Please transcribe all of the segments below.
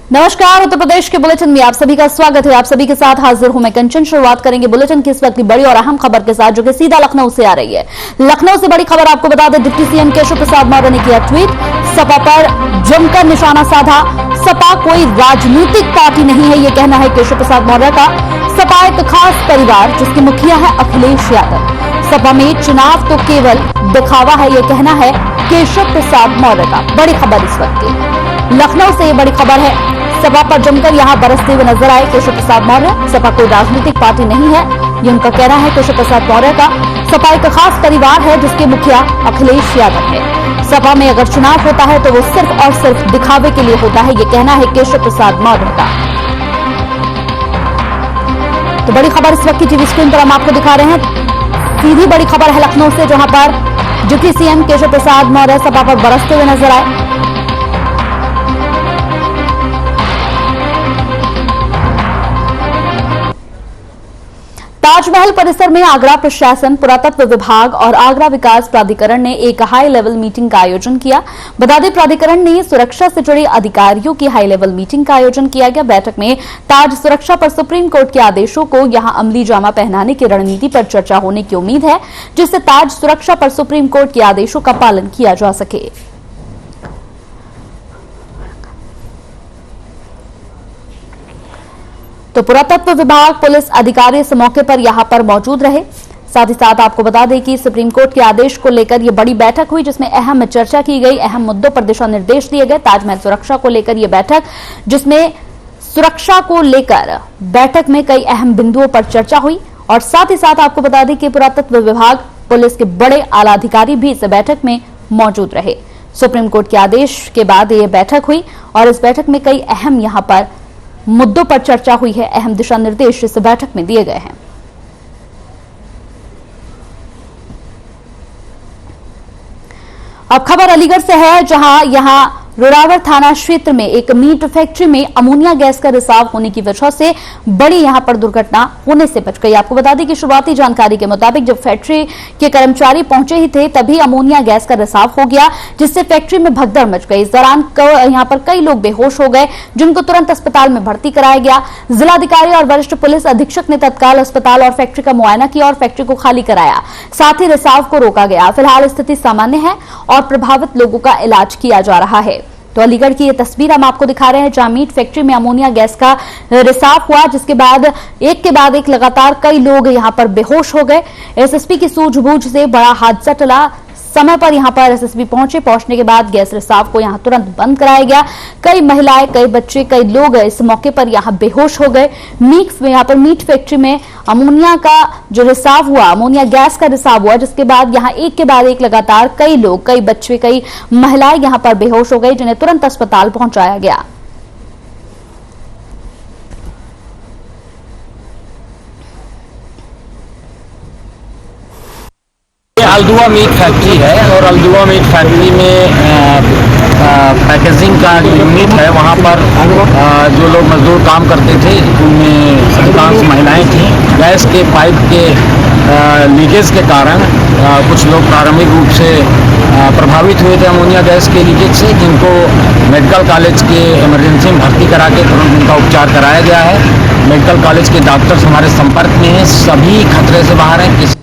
नमस्कार, उत्तर प्रदेश के बुलेटिन में आप सभी का स्वागत है। आप सभी के साथ हाजिर हूं मैं कंचन। शुरुआत करेंगे बुलेटिन की इस वक्त की बड़ी और अहम खबर के साथ, जो कि सीधा लखनऊ से आ रही है। लखनऊ से बड़ी खबर आपको बता दें, डिप्टी सीएम केशव प्रसाद मौर्य ने किया ट्वीट, सपा पर जमकर निशाना साधा। सपा कोई राजनीतिक पार्टी नहीं है, यह कहना है केशव प्रसाद मौर्य का। सपा एक खास परिवार जिसके मुखिया है अखिलेश यादव। सपा में चुनाव तो केवल दिखावा है, यह कहना है केशव प्रसाद मौर्य का। बड़ी खबर इस वक्त की लखनऊ से, यह बड़ी खबर है। सपा पर जमकर यहां बरसते हुए नजर आए केशव प्रसाद मौर्य। सपा कोई राजनीतिक पार्टी नहीं है, ये उनका कहना है केशव प्रसाद मौर्य का। सपा एक खास परिवार है जिसके मुखिया अखिलेश यादव है। सपा में अगर चुनाव होता है तो वो सिर्फ और सिर्फ दिखावे के लिए होता है, ये कहना है केशव प्रसाद मौर्य का। तो बड़ी खबर इस वक्त की टीवी स्क्रीन पर हम आपको दिखा रहे हैं। सीधी बड़ी खबर है लखनऊ से, जहां पर डिप्टी सीएम केशव प्रसाद मौर्य सपा पर बरसते हुए नजर आए। ताजमहल परिसर में आगरा प्रशासन, पुरातत्व विभाग और आगरा विकास प्राधिकरण ने एक हाई लेवल मीटिंग का आयोजन किया। बता दें, प्राधिकरण ने सुरक्षा से जुड़े अधिकारियों की हाई लेवल मीटिंग का आयोजन किया गया। बैठक में ताज सुरक्षा पर सुप्रीम कोर्ट के आदेशों को यहां अमली जामा पहनाने की रणनीति पर चर्चा होने की उम्मीद है, जिससे ताज सुरक्षा पर सुप्रीम कोर्ट के आदेशों का पालन किया जा सके। तो पुरातत्व विभाग, पुलिस अधिकारी इस मौके पर यहां पर मौजूद रहे। साथ ही साथ आपको बता दें कि सुप्रीम कोर्ट के आदेश को लेकर यह बड़ी बैठक हुई, जिसमें अहम चर्चा की गई, अहम मुद्दों पर दिशा निर्देश दिए गए। ताजमहल सुरक्षा को लेकर यह बैठक, जिसमें सुरक्षा को लेकर बैठक में कई अहम बिंदुओं पर चर्चा हुई। और साथ ही साथ आपको बता दें कि पुरातत्व विभाग, पुलिस के बड़े आला अधिकारी भी इस बैठक में मौजूद रहे। सुप्रीम कोर्ट के आदेश के बाद यह बैठक हुई और इस बैठक में कई अहम यहां पर मुद्दों पर चर्चा हुई है, अहम दिशा निर्देश इस बैठक में दिए गए हैं। अब खबर अलीगढ़ से है, जहां यहां रोरावर थाना क्षेत्र में एक मीट फैक्ट्री में अमोनिया गैस का रिसाव होने की वजह से बड़ी यहां पर दुर्घटना होने से बच गई। आपको बता दें कि शुरुआती जानकारी के मुताबिक जब फैक्ट्री के कर्मचारी पहुंचे ही थे, तभी अमोनिया गैस का रिसाव हो गया, जिससे फैक्ट्री में भगदड़ मच गई। इस दौरान यहां पर कई लोग बेहोश हो गए, जिनको तुरंत अस्पताल में भर्ती कराया गया। जिलाधिकारी और वरिष्ठ पुलिस अधीक्षक ने तत्काल अस्पताल और फैक्ट्री का मुआयना किया और फैक्ट्री को खाली कराया। साथ ही रिसाव को रोका गया। फिलहाल स्थिति सामान्य है और प्रभावित लोगों का इलाज किया जा रहा है। तो अलीगढ़ की ये तस्वीर हम आपको दिखा रहे हैं, जहां मीट फैक्ट्री में अमोनिया गैस का रिसाव हुआ, जिसके बाद एक के बाद एक लगातार कई लोग यहां पर बेहोश हो गए। एसएसपी की सूझबूझ से बड़ा हादसा टला। समय पर यहां पर एसएसपी पहुंचने के बाद गैस रिसाव को यहां तुरंत बंद कराया गया। कई महिलाएं, कई बच्चे, कई लोग इस मौके पर यहां बेहोश हो गए। यहां पर मीट फैक्ट्री में अमोनिया का जो रिसाव हुआ, अमोनिया गैस का रिसाव हुआ, जिसके बाद यहां एक के बाद एक लगातार कई लोग, कई बच्चे, कई महिलाएं यहां पर बेहोश हो गई, जिन्हें तुरंत अस्पताल पहुंचाया गया। अल्दुआ मीट फैक्ट्री है और अल्दुआ मीट फैक्ट्री में पैकेजिंग का जो यूनिट है, वहाँ पर जो लोग मजदूर काम करते थे, उनमें अधिकांश महिलाएं थीं। गैस के पाइप के लीकेज के कारण कुछ लोग प्रारंभिक रूप से प्रभावित हुए थे अमोनिया गैस के लीकेज से, जिनको मेडिकल कॉलेज के इमरजेंसी में भर्ती करा के तुरंत उनका उपचार कराया गया है। मेडिकल कॉलेज के डॉक्टर्स हमारे संपर्क में हैं, सभी खतरे से बाहर हैं।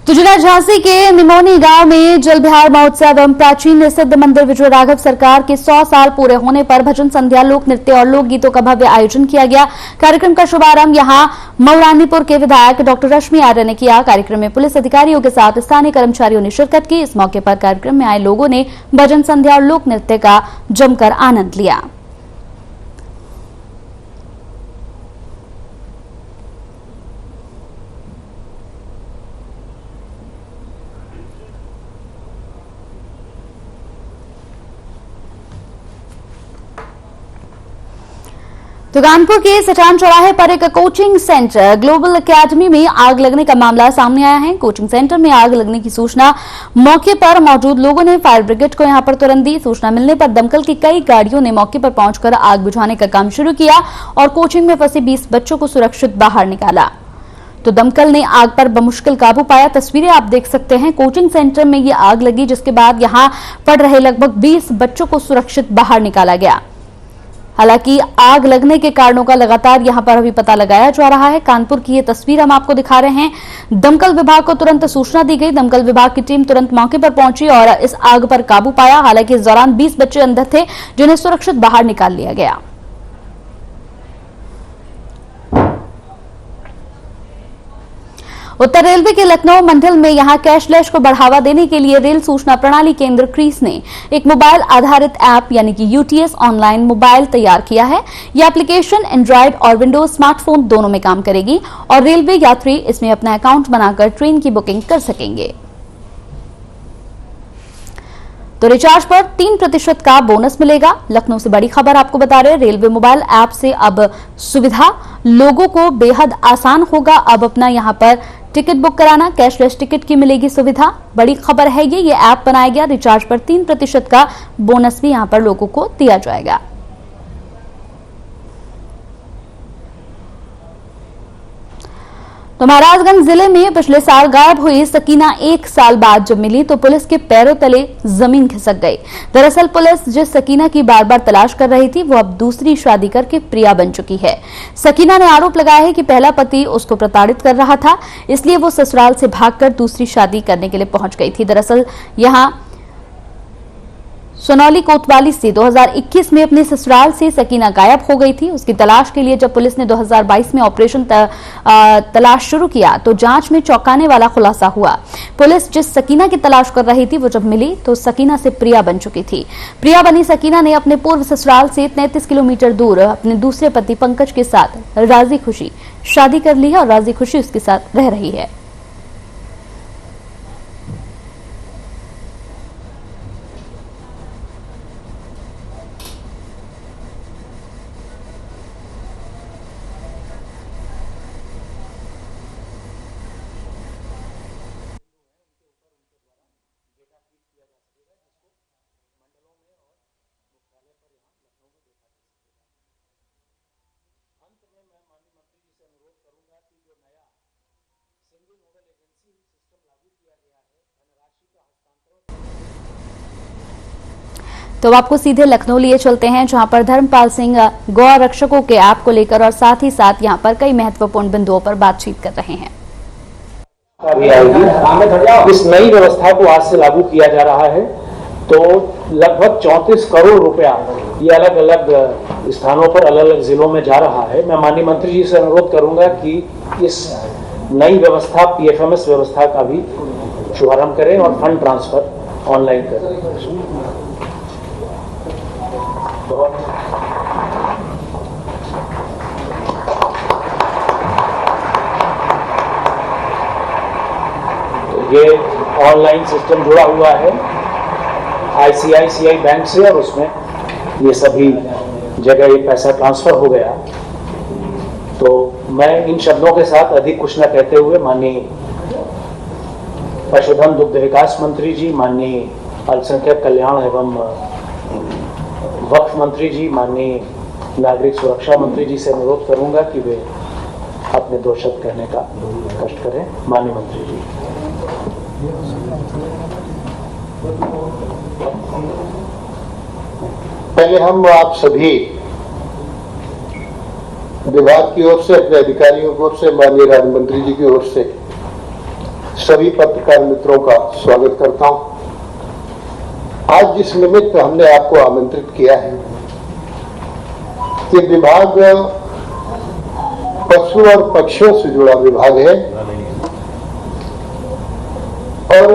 तो जिला झांसी के निमोनी गांव में जल बिहार महोत्सव एवं प्राचीन सिद्ध मंदिर विजय राघव सरकार के 100 साल पूरे होने पर भजन संध्या, लोक नृत्य और लोक गीतों का भव्य आयोजन किया गया। कार्यक्रम का शुभारंभ यहां मऊरानीपुर के विधायक डॉक्टर रश्मि आर्य ने किया। कार्यक्रम में पुलिस अधिकारियों के साथ स्थानीय कर्मचारियों ने शिरकत की। इस मौके पर कार्यक्रम में आए लोगों ने भजन संध्या और लोक नृत्य का जमकर आनंद लिया। तो कानपुर के सटान चौराहे पर एक कोचिंग सेंटर ग्लोबल एकेडमी में आग लगने का मामला सामने आया है। कोचिंग सेंटर में आग लगने की सूचना मौके पर मौजूद लोगों ने फायर ब्रिगेड को यहां पर तुरंत दी। सूचना मिलने पर दमकल की कई गाड़ियों ने मौके पर पहुंचकर आग बुझाने का काम शुरू किया और कोचिंग में फंसे 20 बच्चों को सुरक्षित बाहर निकाला। तो दमकल ने आग पर बमुश्किल काबू पाया। तस्वीरें आप देख सकते हैं, कोचिंग सेंटर में ये आग लगी, जिसके बाद यहां पढ़ रहे लगभग 20 बच्चों को सुरक्षित बाहर निकाला गया। हालांकि आग लगने के कारणों का लगातार यहां पर अभी पता लगाया जा रहा है। कानपुर की ये तस्वीर हम आपको दिखा रहे हैं। दमकल विभाग को तुरंत सूचना दी गई। दमकल विभाग की टीम तुरंत मौके पर पहुंची और इस आग पर काबू पाया। हालांकि इस दौरान 20 बच्चे अंदर थे जिन्हें सुरक्षित बाहर निकाल लिया गया। उत्तर रेलवे के लखनऊ मंडल में यहां कैशलेस को बढ़ावा देने के लिए रेल सूचना प्रणाली केंद्र क्रीस ने एक मोबाइल आधारित ऐप यानी कि यूटीएस ऑनलाइन मोबाइल तैयार किया है। यह एप्लीकेशन एंड्रॉयड और विंडोज स्मार्टफोन दोनों में काम करेगी और रेलवे यात्री इसमें अपना अकाउंट बनाकर ट्रेन की बुकिंग कर सकेंगे। तो रिचार्ज पर 3% का बोनस मिलेगा। लखनऊ से बड़ी खबर आपको बता रहे हैं। रेलवे मोबाइल ऐप से अब सुविधा लोगों को बेहद आसान होगा। अब अपना यहां पर टिकट बुक कराना, कैशलेस टिकट की मिलेगी सुविधा। बड़ी खबर है ये ऐप बनाया गया। रिचार्ज पर 3% का बोनस भी यहां पर लोगों को दिया जाएगा। तो महाराजगंज जिले में पिछले साल गायब हुई सकीना 1 साल बाद जब मिली तो पुलिस के पैरों तले जमीन खिसक गई। दरअसल पुलिस जिस सकीना की बार बार तलाश कर रही थी वो अब दूसरी शादी करके प्रिया बन चुकी है। सकीना ने आरोप लगाया है कि पहला पति उसको प्रताड़ित कर रहा था, इसलिए वो ससुराल से भागकर दूसरी शादी करने के लिए पहुंच गई थी। दरअसल यहां सोनौली कोतवाली से 2021 में अपने ससुराल से सकीना गायब हो गई थी। उसकी तलाश के लिए जब पुलिस ने 2022 में ऑपरेशन तलाश शुरू किया तो जांच में चौंकाने वाला खुलासा हुआ। पुलिस जिस सकीना की तलाश कर रही थी वो जब मिली तो सकीना से प्रिया बन चुकी थी। प्रिया बनी सकीना ने अपने पूर्व ससुराल से 33 किलोमीटर दूर अपने दूसरे पति पंकज के साथ राजी खुशी शादी कर ली है और राजी खुशी उसके साथ रह रही है। तो अब आपको सीधे लखनऊ लिए चलते हैं जहां पर धर्मपाल सिंह गौ रक्षकों के ऐप को लेकर और साथ ही साथ यहां पर कई महत्वपूर्ण बिंदुओं पर बातचीत कर रहे हैं। इस नई व्यवस्था को आज से लागू किया जा रहा है तो लगभग 34 करोड़ रुपया ये अलग अलग स्थानों पर अलग अलग जिलों में जा रहा है। मैं माननीय मंत्री जी से अनुरोध करूंगा कि इस नई व्यवस्था पीएफएमएस व्यवस्था का भी शुभारंभ करें और फंड ट्रांसफर ऑनलाइन करें। ये ऑनलाइन सिस्टम जुड़ा हुआ है आईसीआईसीआई बैंक से और उसमें ये सभी जगह ये पैसा ट्रांसफर हो गया। तो मैं इन शब्दों के साथ अधिक कुछ न कहते हुए माननीय पशुधन दुग्ध विकास मंत्री जी, माननीय अल्पसंख्यक कल्याण एवं वक्फ मंत्री जी, माननीय नागरिक सुरक्षा मंत्री जी से अनुरोध करूंगा कि वे अपने 2 शब्द कहने का कष्ट करें। माननीय मंत्री जी। पहले हम आप सभी विभाग की ओर से, अपने अधिकारियों की ओर से, माननीय राज्य मंत्री जी की ओर से सभी पत्रकार मित्रों का स्वागत करता हूं। आज जिस निमित्त हमने आपको आमंत्रित किया है कि विभाग पशु और पक्षियों से जुड़ा विभाग है और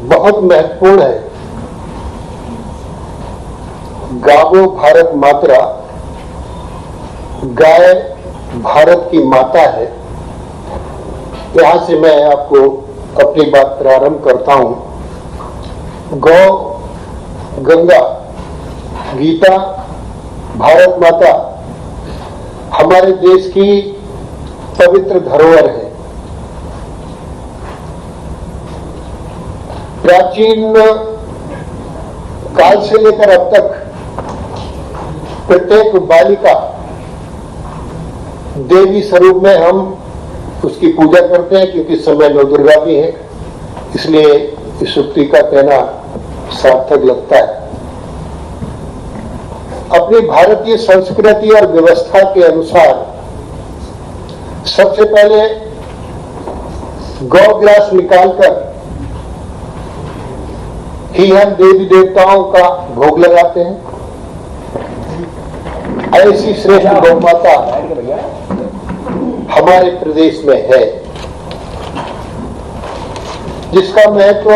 बहुत महत्वपूर्ण है। गावो भारत मातरा, गाय भारत की माता है। यहां से मैं आपको अपनी बात प्रारंभ करता हूं। गौ, गंगा, गीता, भारत माता हमारे देश की पवित्र धरोहर है। प्राचीन काल से लेकर अब तक प्रत्येक बालिका देवी स्वरूप में हम उसकी पूजा करते हैं, क्योंकि समय नौ दुर्गा भी है, इसलिए इस उक्ति का कहना सार्थक लगता है। अपनी भारतीय संस्कृति और व्यवस्था के अनुसार सबसे पहले गौ ग्रास निकालकर ही हम देवी देवताओं का भोग लगाते हैं। ऐसी श्रेष्ठ गौ माता हमारे प्रदेश में है, जिसका महत्व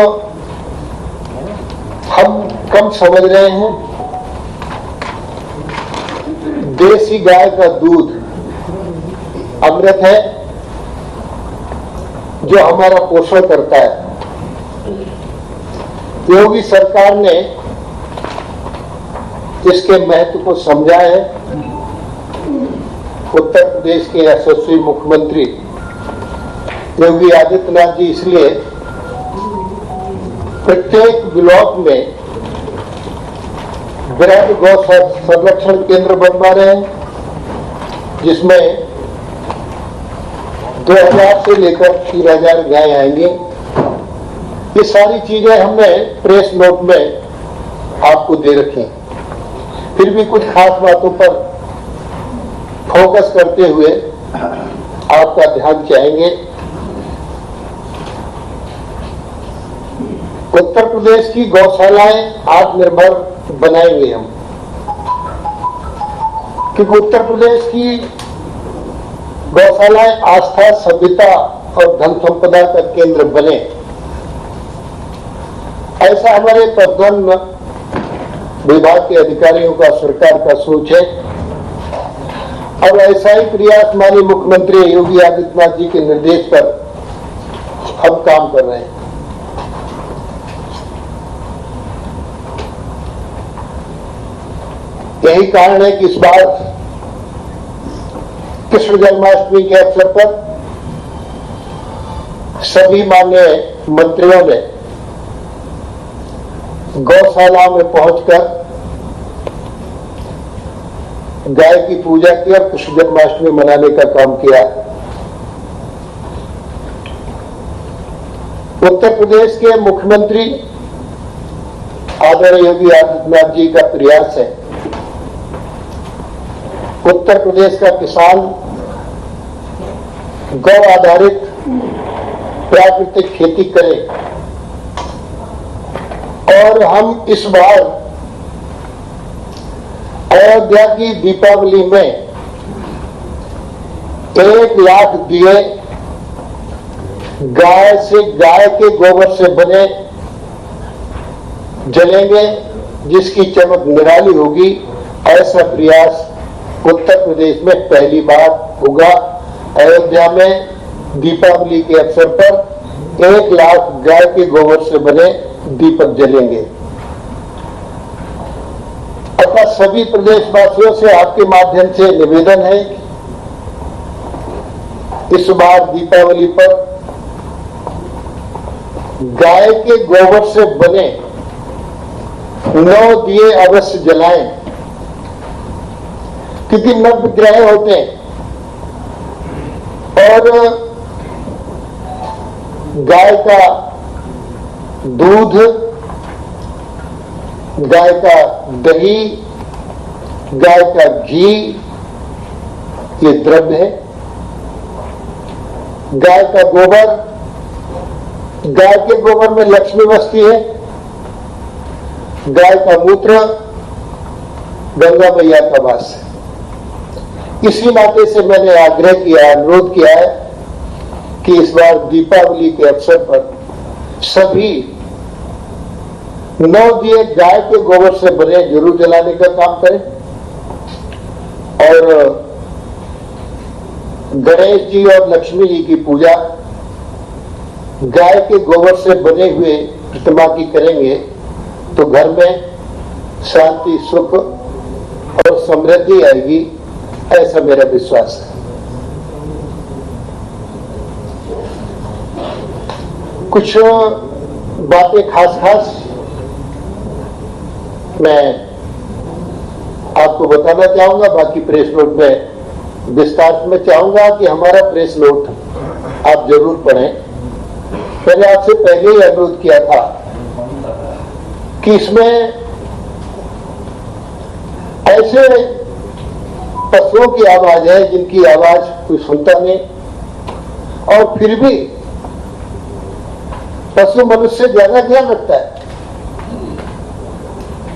हम कम समझ रहे हैं। देसी गाय का दूध अमृत है जो हमारा पोषण करता है। योगी सरकार ने इसके महत्व को समझा है। उत्तर प्रदेश के यशस्वी मुख्यमंत्री योगी आदित्यनाथ जी इसलिए प्रत्येक ब्लॉक में बृहद गौ संरक्षण केंद्र बनवा रहे हैं, जिसमें 2000 से लेकर 3000 गाय आएंगे। ये सारी चीजें हमने प्रेस नोट में आपको दे रखी। फिर भी कुछ खास बातों पर फोकस करते हुए आपका ध्यान चाहेंगे। उत्तर प्रदेश की गौशालाएं आत्मनिर्भर बनाएंगे हम, क्योंकि उत्तर प्रदेश की गौशालाएं आस्था, सभ्यता और धन संपदा का केंद्र बने, ऐसा हमारे पशुधन विभाग के अधिकारियों का, सरकार का सोच है। और ऐसा ही प्रयास माननीय मुख्यमंत्री योगी आदित्यनाथ जी के निर्देश पर हम काम कर रहे हैं। यही कारण है कि इस बार कृष्ण जन्माष्टमी के अवसर पर सभी माननीय मंत्रियों ने गौशाला में पहुंचकर गाय की पूजा की और कृष्ण जन्माष्टमी मनाने का काम किया। उत्तर प्रदेश के मुख्यमंत्री आदरणीय योगी आदित्यनाथ जी का प्रयास है उत्तर प्रदेश का किसान गौ आधारित प्राकृतिक खेती करे। और हम इस बार अयोध्या की दीपावली में 1 लाख दिए गाय के गोबर से बने जलेंगे, जिसकी चमक निराली होगी। ऐसा प्रयास उत्तर प्रदेश में पहली बार होगा। अयोध्या में दीपावली के अवसर पर 1 लाख गाय के गोबर से बने दीपक जलेंगे। अतः सभी प्रदेशवासियों से आपके माध्यम से निवेदन है, इस बार दीपावली पर गाय के गोबर से बने 9 दिए अवश्य जलाएं, क्योंकि नवग्रह होते हैं और गाय का दूध, गाय का दही, गाय का घी ये द्रव्य है। गाय का गोबर, गाय के गोबर में लक्ष्मी बसती है। गाय का मूत्र गंगा मैया का वास है। इसी नाते से मैंने आग्रह किया, अनुरोध किया है कि इस बार दीपावली के अवसर पर सभी 9 दिए गाय के गोबर से बने जरूर जलाने का काम करें। और गणेश जी और लक्ष्मी जी की पूजा गाय के गोबर से बने हुए प्रतिमा की करेंगे तो घर में शांति, सुख और समृद्धि आएगी, ऐसा मेरा विश्वास है। कुछ बातें खास मैं आपको बताना चाहूंगा, बाकी प्रेस नोट में विस्तार में चाहूंगा कि हमारा प्रेस नोट आप जरूर पढ़ें। मैंने आपसे पहले ही अनुरोध किया था कि इसमें ऐसे पशुओं की आवाज है जिनकी आवाज कोई सुनता नहीं, और फिर भी पशु मनुष्य से ज्यादा ध्यान रखता है।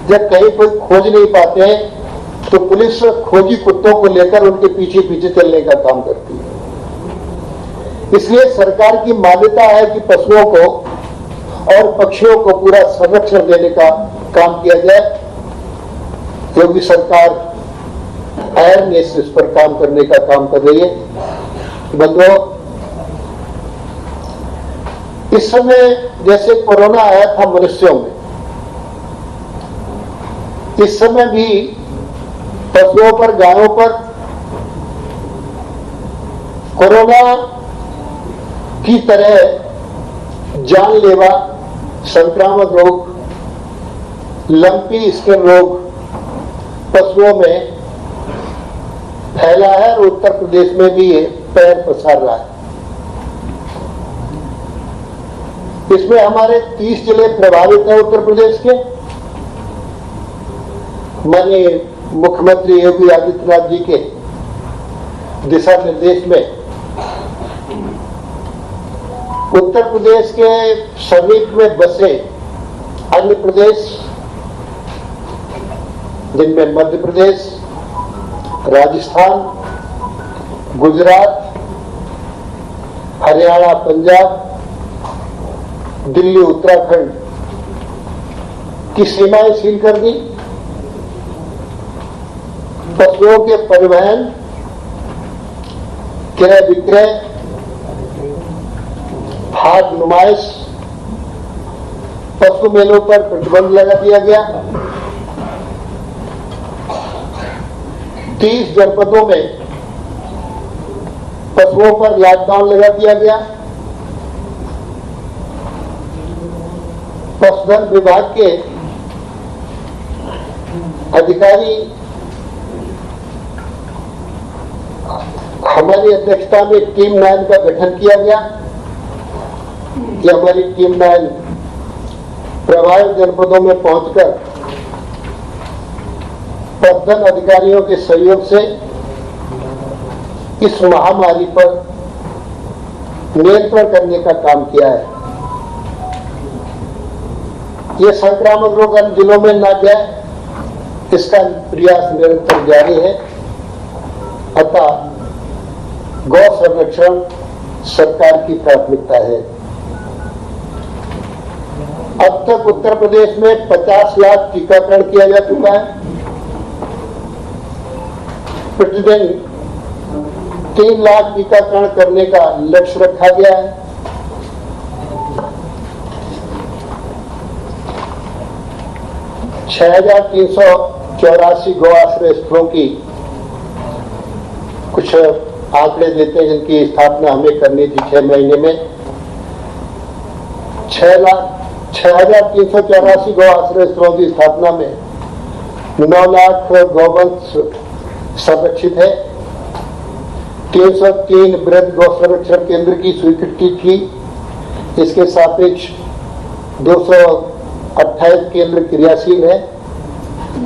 जब कहीं कोई खोज नहीं पाते हैं तो पुलिस खोजी कुत्तों को लेकर उनके पीछे पीछे चलने का काम करती है। इसलिए सरकार की मान्यता है कि पशुओं को और पक्षियों को पूरा संरक्षण देने का काम किया जाए। योगी सरकार अवेयरनेस इस पर काम करने का काम कर रही है। बंधुओं, इस समय जैसे कोरोना आया था मनुष्यों में, इस समय भी पशुओं पर, गायों पर कोरोना की तरह जानलेवा संक्रामक रोग, लंपी स्किन रोग पशुओं में फैला है और उत्तर प्रदेश में भी ये पैर पसार रहा है। इसमें हमारे 30 जिले प्रभावित हैं उत्तर प्रदेश के। माननीय मुख्यमंत्री योगी आदित्यनाथ जी के दिशा निर्देश में उत्तर प्रदेश के समीप में बसे अन्य प्रदेश, जिनमें मध्य प्रदेश, राजस्थान, गुजरात, हरियाणा, पंजाब, दिल्ली, उत्तराखंड की सीमाएं सील कर दी। पशुओं के परिवहन, क्रय विक्रय, हाट नुमाइश, पशु मेलों पर प्रतिबंध लगा दिया गया। 30 जनपदों में पशुओं पर लॉकडाउन लगा दिया गया। पशुधन विभाग के अधिकारी हमारी अध्यक्षता में टीम 9 का गठन किया गया। कि हमारी टीम 9 प्रभावित जनपदों में पहुंचकर पशुधन अधिकारियों के सहयोग से इस महामारी पर नियंत्रण करने का काम किया है। ये संक्रामक रोग अन्य जिलों में न जाए, इसका प्रयास निरंतर जारी है। अतः गौ संरक्षण सरकार की प्राथमिकता है। अब तक उत्तर प्रदेश में 50 लाख टीकाकरण किया जा चुका है। प्रतिदिन 3 लाख टीकाकरण करने का लक्ष्य रखा गया है। छह 6,384 गौ आश्रय स्थलों की कुछ आंकड़े देते हैं जिनकी स्थापना हमें करनी थी 6 महीने में। 6,384 गौ आश्रय स्थलों की स्थापना में 9 लाख गौवंश संरक्षित है। 303 वृहद गौ संरक्षण केंद्र की स्वीकृति थी। इसके सापेक्ष 228 केंद्र क्रियाशील है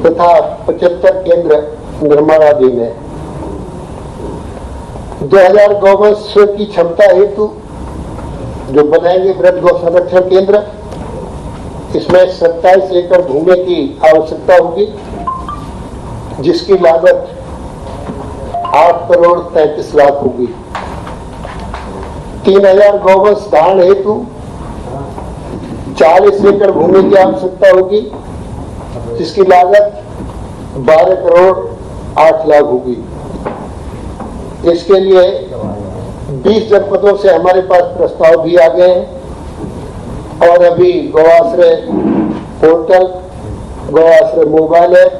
तथा 75 केंद्र निर्माणाधीन है। 2000 गौवंश की क्षमता हेतु जो बनाएंगे वृहद गौ संरक्षण केंद्र, इसमें 27 एकड़ भूमि की आवश्यकता होगी, जिसकी लागत 8 करोड़ 33 लाख होगी। 3000 गौवंश धारण हेतु 40 एकड़ भूमि की आवश्यकता होगी, जिसकी लागत 12 करोड़ 8 लाख होगी। इसके लिए 20 जनपदों से हमारे पास प्रस्ताव भी आ गए हैं और अभी गौआश्रय पोर्टल, गौआश्रय मोबाइल ऐप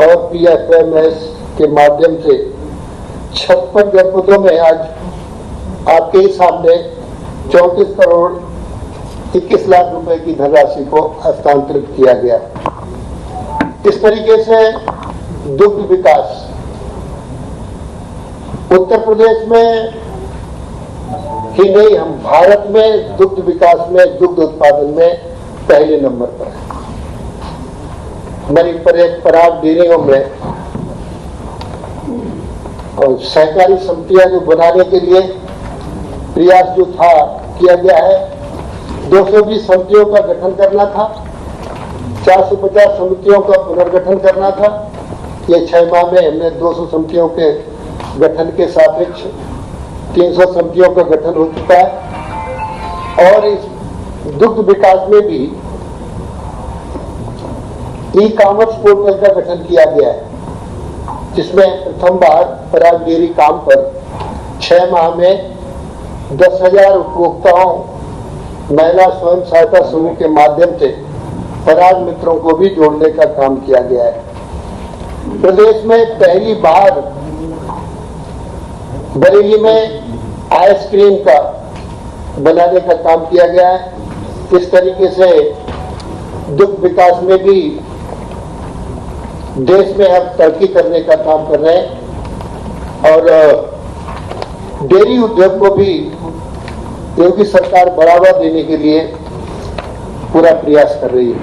और PFMS के माध्यम से 56 जनपदों में आज आपके ही सामने 34 करोड़ 21 लाख रुपए की धनराशि को हस्तांतरित किया गया। इस तरीके से दुग्ध विकास उत्तर प्रदेश में ही नहीं, हम भारत में दुग्ध विकास में, दुग्ध उत्पादन में पहले नंबर पर है। हमारी पराग डेयरियों में और सहकारी समितियां जो बनाने के लिए प्रयास जो था किया गया है, 220 समितियों का गठन करना था, 450 समितियों का पुनर्गठन करना था। ये 6 माह में हमने 200 समितियों के गठन के सापेक्ष 300 समितियों का गठन हो चुका है। और इस दुग्ध विकास में भी ई कॉमर्स पोर्टल का गठन किया गया है, जिसमें प्रथम बार पराग डेयरी काम पर 6 माह में 10,000 उपभोक्ताओं महिला स्वयं सहायता समूह के माध्यम से पराग मित्रों को भी जोड़ने का काम किया गया है। प्रदेश में पहली बार बरेली में आइसक्रीम का बनाने का काम किया गया है। इस तरीके से दुग्ध विकास में भी देश में हम तरक्की करने का काम कर रहे हैं और डेयरी उद्योग को भी योगी सरकार बढ़ावा देने के लिए पूरा प्रयास कर रही है।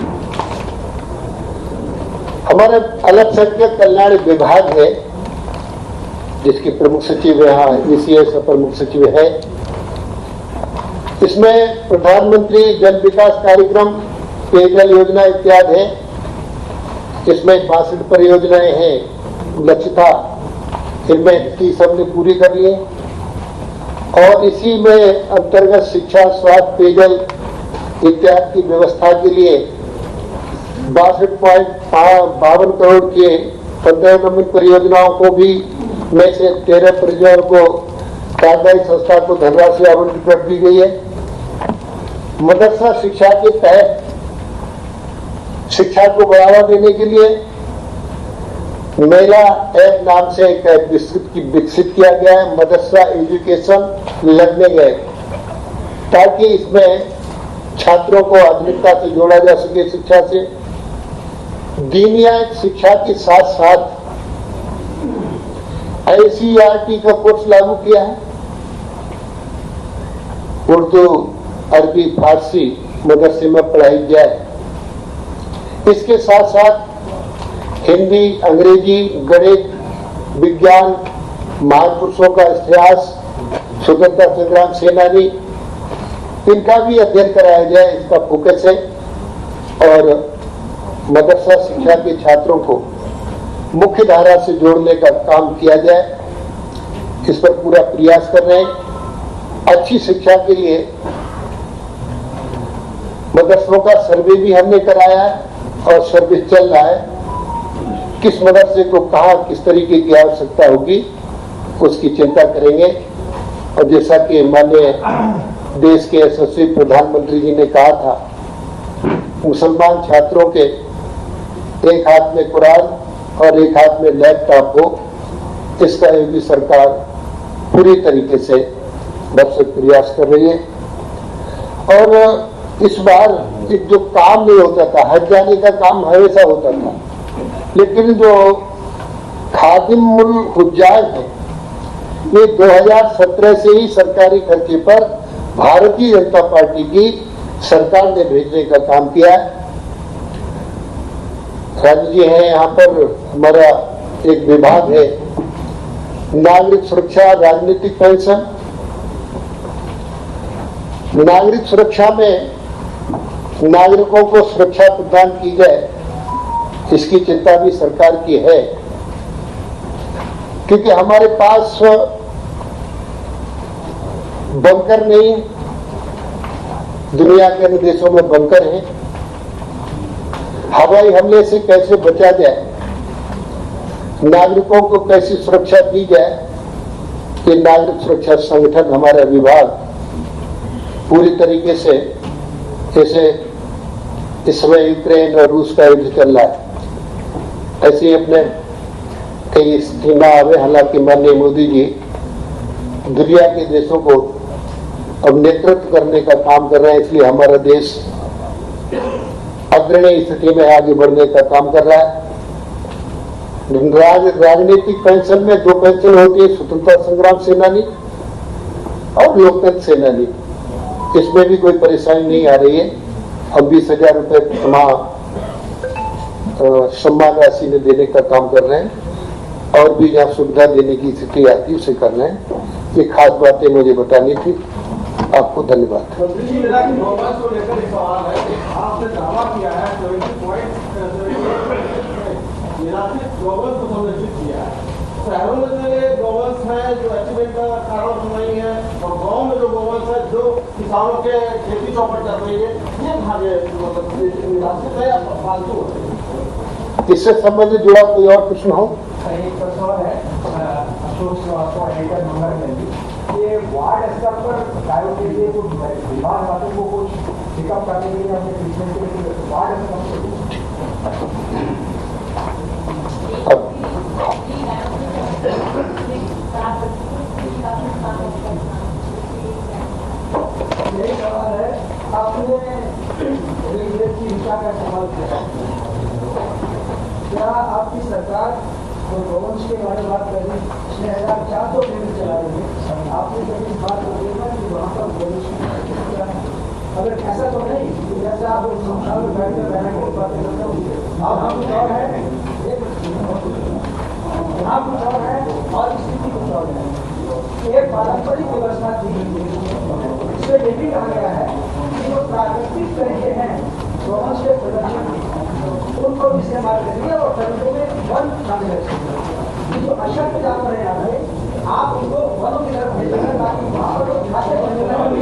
हमारे अल्पसंख्यक कल्याण विभाग है, जिसके प्रमुख सचिव यहाँ ECS प्रमुख सचिव है। इसमें प्रधानमंत्री जन विकास कार्यक्रम, पेयजल योजना इत्यादि है। इसमें 62 परियोजनाएं हैं लक्ष्यता, इनमें 30 हमने पूरी कर ली और इसी में अंतर्गत शिक्षा, स्वास्थ्य, पेयजल इत्यादि की व्यवस्था के लिए 62.52 करोड़ के 15 नवीन परियोजनाओं को भी में से 13 परियोजनाओं को कार्यदायी संस्था को धनराशि आवंटित कर दी गई है। मदरसा शिक्षा के तहत शिक्षा को बढ़ावा देने के लिए मेला ऐप नाम से एक ऐप विकसित किया गया है, मदरसा एजुकेशन लर्निंग ऐप, ताकि इसमें छात्रों को आधुनिकता से जोड़ा जा सके। शिक्षा से दीनियात शिक्षा के साथ साथ ICRT का कोर्स लागू किया है। उर्दू, अरबी, फारसी मदरसे में पढ़ाई जाए। इसके साथ साथ हिंदी, अंग्रेजी, गणित, विज्ञान, महापुरुषों का इतिहास, स्वतंत्रता संग्राम सेनानी, इनका भी अध्ययन कराया जाए, इसका फोकस है। और मदरसा शिक्षा के छात्रों को मुख्य धारा से जोड़ने का काम किया जाए, इस पर पूरा प्रयास कर रहे हैं। अच्छी शिक्षा के लिए मदरसों का सर्वे भी हमने कराया है और सर्वे चल रहा है। किस मदरसे को कहाँ किस तरीके की आवश्यकता होगी उसकी चिंता करेंगे। और जैसा कि माननीय देश के यशस्वी प्रधानमंत्री जी ने कहा था, मुसलमान छात्रों के एक हाथ में कुरान और एक हाथ में लैपटॉप हो, इसका योगी सरकार पूरी तरीके से भरसक प्रयास कर रही है। और इस बार एक जो काम नहीं होता था, हज जाने का काम हमेशा होता था, लेकिन जो खादिमुल हुज्जाज है, ये 2017 से ही सरकारी खर्चे पर भारतीय जनता पार्टी की सरकार ने भेजने का काम किया है। राजू जी है यहाँ पर, हमारा एक विभाग है नागरिक सुरक्षा राजनीतिक पेंशन। नागरिक सुरक्षा में नागरिकों को सुरक्षा प्रदान की जाए, इसकी चिंता भी सरकार की है, क्योंकि हमारे पास बंकर नहीं, दुनिया के अन्य देशों में बंकर हैं। हवाई हमले से कैसे बचा जाए, नागरिकों को कैसी सुरक्षा दी जाए, ये नागरिक सुरक्षा संगठन हमारा विभाग पूरी तरीके से, जैसे इस समय यूक्रेन और रूस का युद्ध चल रहा है, ऐसे ही अपने कई सीमा आवे। हालांकि माननीय मोदी जी दुनिया के देशों को अब नेतृत्व करने का काम कर रहे हैं, इसलिए हमारा देश अग्रणी स्थिति में आगे बढ़ने का काम कर रहा है। राजनीतिक पेंशन में 2 पेंशन होती है, स्वतंत्रता संग्राम सेनानी और लोकतंत्र सेनानी। इसमें भी कोई परेशानी नहीं आ रही है। अब 20,000 रुपए माह सम्मान राशि में देने का काम कर रहे हैं और भी जहाँ सुविधा देने की स्थिति आती है उसे कर रहे हैं। ये खास बातें मुझे बतानी थी। आपको धन्यवाद। शहरों में गवर्नेंस है जो अचीवमेंट का कारण बन रही है और गाँव में जो गवर्नेंस है जो किसानों के खेती चौपट कर रही है, ये भागे निराश्रित है या फालतू है। इससे संबंधित जुड़ा कोई और प्रश्न हो? एक प्रश्न और है अशोक श्रीवास्तव एडिटर मंगल में ये वार्ड स्तर पर गायों के लिए कुछ बीमार बातों को कुछ पिकअप करने के लिए अपने ट्रीटमेंट के लिए वार्ड स्तर अब यही सवाल है, आपने की हिंसा का सवाल किया, क्या आपकी सरकार जो गवर्नेंस के बारे में बात कर रही है 6,400 ट्रेन चला रही है, आपने कभी बात करी ना कि वहाँ पर गवर्नेंस अगर ऐसा तो नहीं कि जैसे आप संसार में बैठ कर रहने की बात करते हो, आप कुछ और है आप कुछ और है और स्थिति कुछ और है। एक पारंपरिक व्यवस्था थी, इसमें ये भी कहा गया है कि जो प्राकृतिक तरीके हैं गवर्नेंस के प्रदर्शन उनको इस्तेमाल करिए और तरीकों में वन शामिल है। जो अशक्त जानवर है यहाँ पे आप उनको वनों की तरफ भेजेंगे ताकि वहाँ पर जो खाते आपने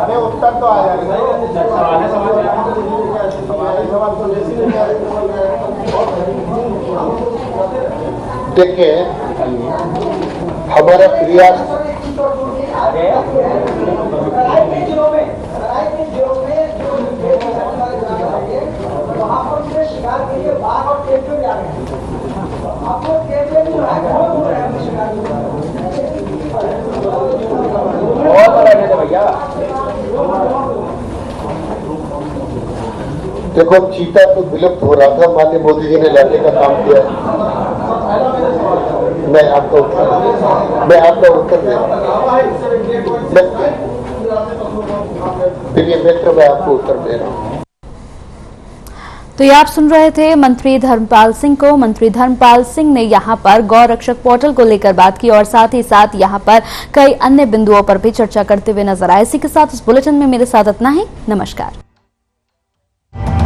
अरे उत्तर तो आ जाएगा। देखिए हमारा प्रयास वहाँ पर शिकार के लिए बाघ और टेंडर भी आ गए हैं। आपको टेंडर जो है बहुत दूर है शिकार भैया। देखो चीता तो विलुप्त हो रहा था, माननीय मोदी जी ने लाने का काम किया। मैं आपका उत्तर दे रहा हूँ। मैं आपको उत्तर दे रहा हूँ। तो ये आप सुन रहे थे मंत्री धर्मपाल सिंह को। मंत्री धर्मपाल सिंह ने यहां पर गौ रक्षक पोर्टल को लेकर बात की और साथ ही साथ यहां पर कई अन्य बिंदुओं पर भी चर्चा करते हुए नजर आए। इसी के साथ इस बुलेटिन में मेरे साथ इतना ही। नमस्कार।